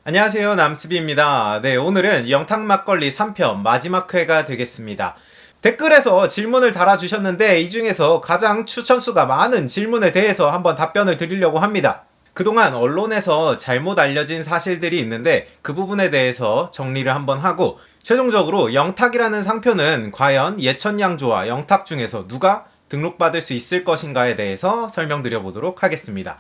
안녕하세요, 남스비입니다. 네, 오늘은 영탁 막걸리 3편 마지막 회가 되겠습니다. 댓글에서 질문을 달아주셨는데 이 중에서 가장 추천수가 많은 질문에 대해서 한번 답변을 드리려고 합니다. 그동안 언론에서 잘못 알려진 사실들이 있는데 그 부분에 대해서 정리를 한번 하고 최종적으로 영탁이라는 상표는 과연 예천양조와 영탁 중에서 누가 등록받을 수 있을 것인가에 대해서 설명드려 보도록 하겠습니다.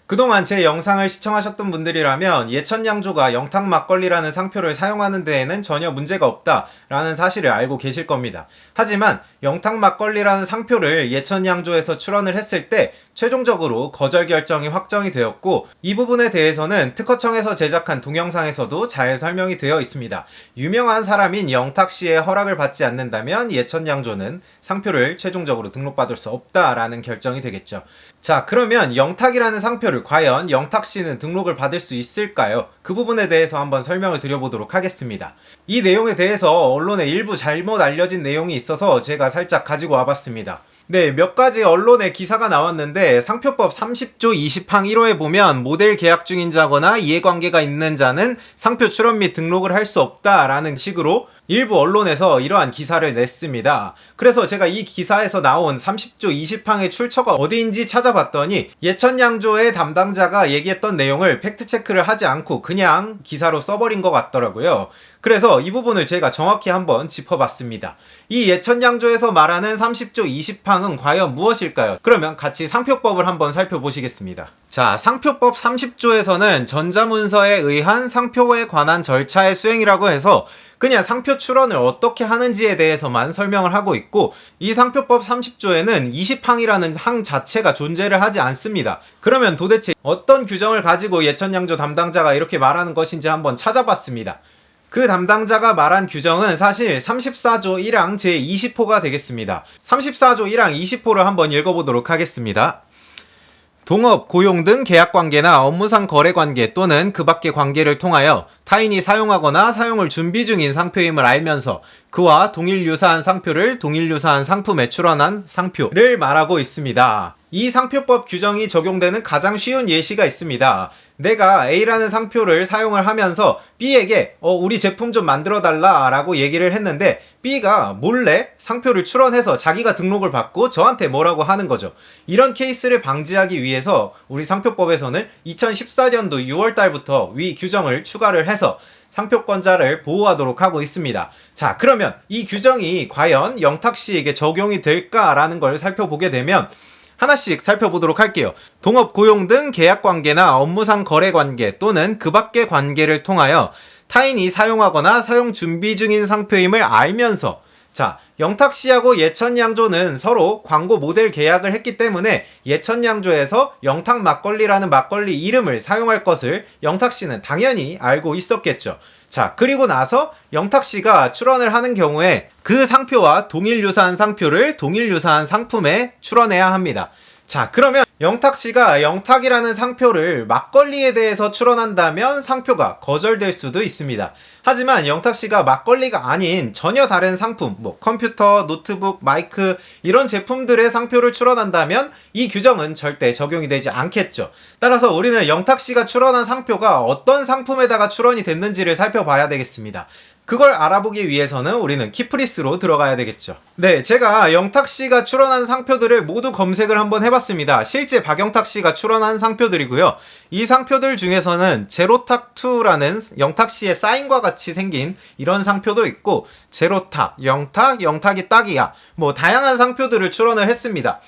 그동안 제 영상을 시청하셨던 분들이라면 예천양조가 영탁 막걸리라는 상표를 사용하는 데에는 전혀 문제가 없다라는 사실을 알고 계실 겁니다. 하지만 영탁 막걸리라는 상표를 예천양조에서 출원을 했을 때 최종적으로 거절 결정이 확정이 되었고 이 부분에 대해서는 특허청에서 제작한 동영상에서도 잘 설명이 되어 있습니다. 유명한 사람인 영탁씨의 허락을 받지 않는다면 예천양조는 상표를 최종적으로 등록받을 수 없다라는 결정이 되겠죠. 자, 그러면 영탁이라는 상표를 과연 영탁씨는 등록을 받을 수 있을까요? 그 부분에 대해서 한번 설명을 드려보도록 하겠습니다. 이 내용에 대해서 언론에 일부 잘못 알려진 내용이 있어서 제가 살짝 가지고 와봤습니다. 네, 몇 가지 언론에 기사가 나왔는데 상표법 30조 20항 1호에 보면 모델 계약 중인 자거나 이해관계가 있는 자는 상표 출원 및 등록을 할 수 없다라는 식으로 일부 언론에서 이러한 기사를 냈습니다. 그래서 제가 이 기사에서 나온 30조 20항의 출처가 어디인지 찾아봤더니 예천양조의 담당자가 얘기했던 내용을 팩트체크를 하지 않고 그냥 기사로 써버린 것 같더라고요. 그래서 이 부분을 제가 정확히 한번 짚어봤습니다. 이 예천양조에서 말하는 30조 20항은 과연 무엇일까요? 그러면 같이 상표법을 한번 살펴보시겠습니다. 자, 상표법 30조에서는 전자문서에 의한 상표에 관한 절차의 수행이라고 해서 그냥 상표 출원을 어떻게 하는지에 대해서만 설명을 하고 있고 이 상표법 30조에는 20항이라는 항 자체가 존재를 하지 않습니다. 그러면 도대체 어떤 규정을 가지고 예천양조 담당자가 이렇게 말하는 것인지 한번 찾아봤습니다. 그 담당자가 말한 규정은 사실 34조 1항 제20호가 되겠습니다. 34조 1항 20호를 한번 읽어보도록 하겠습니다. 동업, 고용 등 계약관계나 업무상 거래관계 또는 그 밖의 관계를 통하여 타인이 사용하거나 사용을 준비 중인 상표임을 알면서 그와 동일 유사한 상표를 동일 유사한 상품에 출원한 상표를 말하고 있습니다. 이 상표법 규정이 적용되는 가장 쉬운 예시가 있습니다. 내가 A라는 상표를 사용을 하면서 B에게 우리 제품 좀 만들어 달라 라고 얘기를 했는데 B가 몰래 상표를 출원해서 자기가 등록을 받고 저한테 뭐라고 하는 거죠. 이런 케이스를 방지하기 위해서 우리 상표법에서는 2014년도 6월달부터 위 규정을 추가를 해서 상표권자를 보호하도록 하고 있습니다. 자, 그러면 이 규정이 과연 영탁씨에게 적용이 될까라는 걸 살펴보게 되면 하나씩 살펴보도록 할게요. 동업, 고용 등 계약관계나 업무상 거래관계 또는 그 밖의 관계를 통하여 타인이 사용하거나 사용 준비 중인 상표임을 알면서 자, 영탁씨하고 예천양조는 서로 광고 모델 계약을 했기 때문에 예천양조에서 영탁 막걸리라는 막걸리 이름을 사용할 것을 영탁씨는 당연히 알고 있었겠죠. 자, 그리고 나서 영탁씨가 출원을 하는 경우에 그 상표와 동일 유사한 상표를 동일 유사한 상품에 출원해야 합니다. 자, 그러면 영탁씨가 영탁이라는 상표를 막걸리에 대해서 출원한다면 상표가 거절될 수도 있습니다. 하지만 영탁씨가 막걸리가 아닌 전혀 다른 상품, 컴퓨터, 노트북, 마이크 이런 제품들의 상표를 출원한다면 이 규정은 절대 적용이 되지 않겠죠. 따라서 우리는 영탁씨가 출원한 상표가 어떤 상품에다가 출원이 됐는지를 살펴봐야 되겠습니다. 그걸 알아보기 위해서는 우리는 키프리스로 들어가야 되겠죠. 네, 제가 영탁씨가 출원한 상표들을 모두 검색을 한번 해봤습니다. 실제 박영탁씨가 출원한 상표들이고요. 이 상표들 중에서는 제로탁2라는 영탁씨의 사인과 같이 생긴 이런 상표도 있고 제로탁, 영탁, 영탁이 딱이야 다양한 상표들을 출원을 했습니다.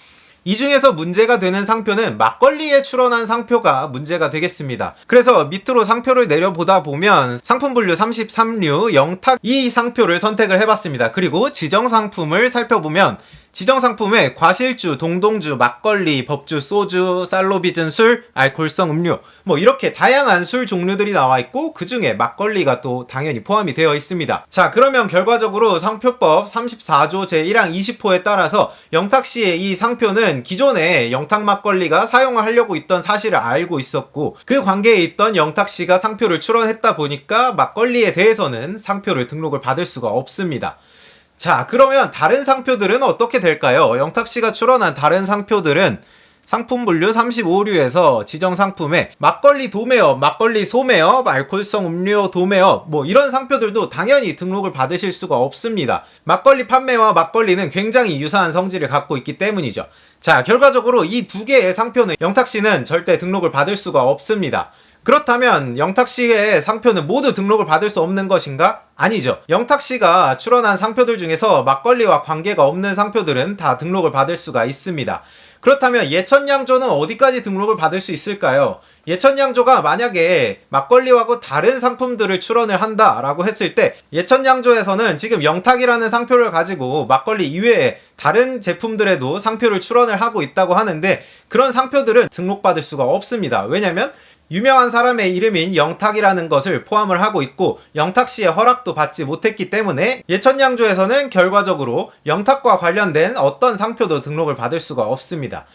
이 중에서 문제가 되는 상표는 막걸리에 출원한 상표가 문제가 되겠습니다. 그래서 밑으로 상표를 내려보다 보면 상품 분류 33류 영탁 이 상표를 선택을 해봤습니다. 그리고 지정상품을 살펴보면 지정상품에 과실주, 동동주, 막걸리, 법주, 소주, 쌀로 빚은 술, 알코올성 음료 이렇게 다양한 술 종류들이 나와 있고 그 중에 막걸리가 또 당연히 포함이 되어 있습니다. 자, 그러면 결과적으로 상표법 34조 제1항 20호에 따라서 영탁씨의 이 상표는 기존에 영탁 막걸리가 사용을 하려고 있던 사실을 알고 있었고 그 관계에 있던 영탁씨가 상표를 출원했다 보니까 막걸리에 대해서는 상표를 등록을 받을 수가 없습니다. 자, 그러면 다른 상표들은 어떻게 될까요? 영탁씨가 출원한 다른 상표들은 상품 분류 35류에서 지정 상품에 막걸리 도매업, 막걸리 소매업, 알코올성 음료 도매업 뭐 이런 상표들도 당연히 등록을 받으실 수가 없습니다. 막걸리 판매와 막걸리는 굉장히 유사한 성질을 갖고 있기 때문이죠. 자, 결과적으로 이 두 개의 상표는 영탁씨는 절대 등록을 받을 수가 없습니다. 그렇다면 영탁씨의 상표는 모두 등록을 받을 수 없는 것인가? 아니죠. 영탁씨가 출원한 상표들 중에서 막걸리와 관계가 없는 상표들은 다 등록을 받을 수가 있습니다. 그렇다면 예천양조는 어디까지 등록을 받을 수 있을까요? 예천양조가 만약에 막걸리하고 다른 상품들을 출원을 한다라고 했을 때 예천양조에서는 지금 영탁이라는 상표를 가지고 막걸리 이외에 다른 제품들에도 상표를 출원을 하고 있다고 하는데 그런 상표들은 등록받을 수가 없습니다. 왜냐면 유명한 사람의 이름인 영탁이라는 것을 포함을 하고 있고 영탁씨의 허락도 받지 못했기 때문에 예천양조에서는 결과적으로 영탁과 관련된 어떤 상표도 등록을 받을 수가 없습니다.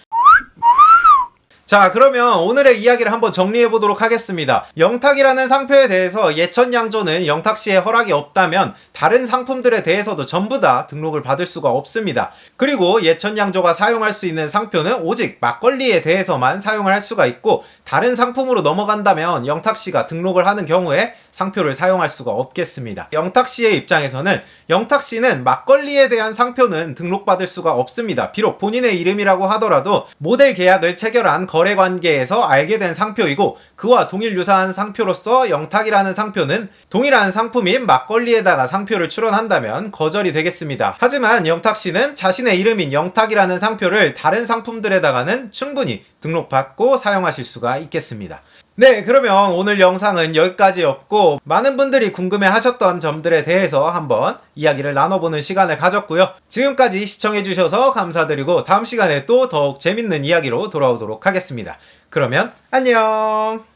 자, 그러면 오늘의 이야기를 한번 정리해 보도록 하겠습니다. 영탁이라는 상표에 대해서 예천양조는 영탁씨의 허락이 없다면 다른 상품들에 대해서도 전부 다 등록을 받을 수가 없습니다. 그리고 예천양조가 사용할 수 있는 상표는 오직 막걸리에 대해서만 사용을 할 수가 있고 다른 상품으로 넘어간다면 영탁씨가 등록을 하는 경우에 상표를 사용할 수가 없겠습니다. 영탁씨의 입장에서는 영탁씨는 막걸리에 대한 상표는 등록받을 수가 없습니다. 비록 본인의 이름이라고 하더라도 모델 계약을 체결한 거래관계에서 알게 된 상표이고 그와 동일 유사한 상표로서 영탁이라는 상표는 동일한 상품인 막걸리에다가 상표를 출원한다면 거절이 되겠습니다. 하지만 영탁씨는 자신의 이름인 영탁이라는 상표를 다른 상품들에다가는 충분히 등록받고 사용하실 수가 있겠습니다. 네, 그러면 오늘 영상은 여기까지였고 많은 분들이 궁금해 하셨던 점들에 대해서 한번 이야기를 나눠보는 시간을 가졌고요. 지금까지 시청해주셔서 감사드리고 다음 시간에 또 더욱 재밌는 이야기로 돌아오도록 하겠습니다. 그러면 안녕!